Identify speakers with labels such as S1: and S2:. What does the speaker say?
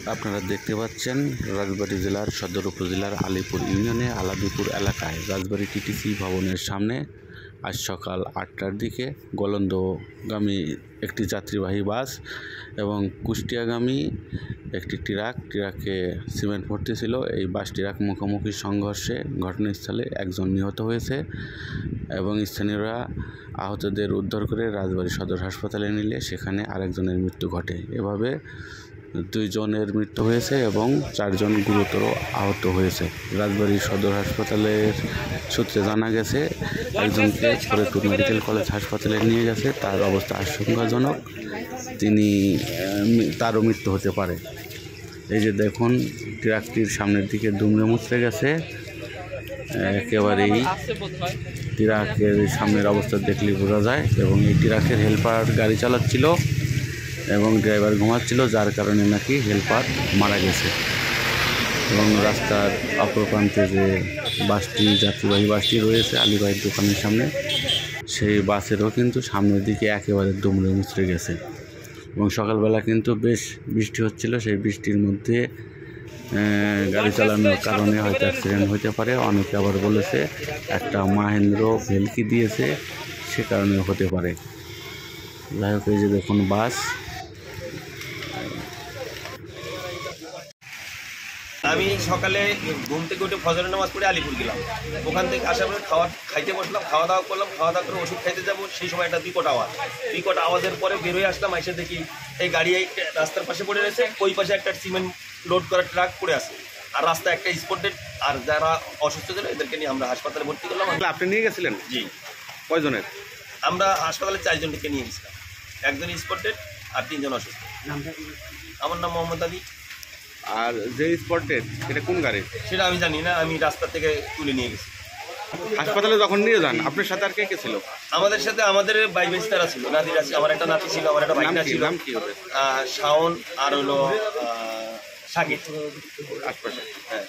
S1: আপনারা দেখতে পাচ্ছেন রাজবাড়ী জেলার সদর উপজেলার আলীপুর ইউনিয়নে আলাদিপুর এলাকায় রাজবাড়ী টিটিসি ভবনের সামনে আজ সকাল 8টার দিকে গোলন্দগামী একটি যাত্রীবাহী বাস এবং কুষ্টিয়াগামী একটি ট্রাকে সিমেন্ট ভর্তি ছিল। এই বাস ট্রাক মুখোমুখি সংঘর্ষে ঘটনাস্থলে একজন নিহত হয়েছে এবং স্থানীয়রা আহতদের উদ্ধার করে রাজবাড়ী সদর হাসপাতালে নিলে সেখানে আরেকজনের মৃত্যু ঘটে। এভাবে 2 জনের মৃত্যু হয়েছে এবং 4 জন গুরুতর আহত হয়েছে। রাজবাড়ী সদর হাসপাতালের সূত্রে জানা গেছে একজনকে ফরিদপুর মেডিকেল কলেজ হাসপাতালে নিয়ে গেছে, তার অবস্থা আশঙ্কাজনক, তারও মৃত্যু হতে পারে। এই যে দেখুন ট্রাকটির সামনের দিকে দুমড়ে মুচড়ে গেছে, একেবারেই ট্রাকের সামনের অবস্থা দেখলে বোঝা যায়। এবং এই ট্রাকের হেল্পার গাড়ি চালাচ্ছিল এবং ড্রাইভার ঘুমাচ্ছিল, যার কারণে নাকি হেল্পার মারা গেছে। এবং রাস্তার অপর প্রান্তে যে বাসটি, যাত্রীবাহী বাসটি রয়েছে আলীবাইয়ের দোকানের সামনে, সেই বাসেরও কিন্তু সামনের দিকে একেবারে দুমড়ে মুচড়ে গেছে। এবং সকালবেলা কিন্তু বেশ বৃষ্টি হচ্ছিল, সেই বৃষ্টির মধ্যে গাড়ি চালানোর কারণে হয়তো অ্যাক্সিডেন্ট হতে পারে। অনেকে আবার বলেছে একটা মাহেন্দ্র ভেলকি দিয়েছে, সে কারণে হতে পারে। যাই হোক, এই যে দেখুন বাস।
S2: আমি সকালে ঘুম থেকে উঠে ফজরের নামাজ পড়ে আলিপুর গেলাম। ওখান থেকে আসার পরে খাইতে বসলাম, খাওয়া দাওয়া করলাম। খাওয়া দাওয়া করে ওষুধ খাইতে যাবো, সেই সময় একটা বিকট আওয়াজের পরে বেরোয় আসলাম। এসে দেখি এই গাড়ি রাস্তার পাশে পড়ে রয়েছে, ওই পাশে একটা সিমেন্ট লোড করা ট্রাক পড়ে আছে, আর রাস্তায় একটা স্পটেড। আর যারা অসুস্থ ছিল এদেরকে নিয়ে আমরা হাসপাতালে ভর্তি করলাম।
S1: আপনি নিয়ে গেছিলেন?
S2: জি।
S1: কয়জনের?
S2: আমরা হাসপাতালে 4 জনকে নিয়ে গেছিলাম, একজন স্পটেড আর 3 জন অসুস্থ। আমার নাম মোহাম্মদ আলী।
S1: আর যে স্পটেড সেটা কোন গাড়ি
S2: সেটা আমি জানি না, আমি রাস্তা থেকে তুলে নিয়ে গেছি।
S1: হাসপাতালে যখন নিয়ে যান আপনার সাথে আর কে কে ছিল?
S2: আমাদের সাথে আমাদের ভাই বেস্তারা ছিল, নাতিরা ছিল, আমার একটা নাতি ছিল, আমার একটা ভাইনা ছিল, শাওন আর হলো সাকিব।
S1: আশপাশে।
S2: হ্যাঁ।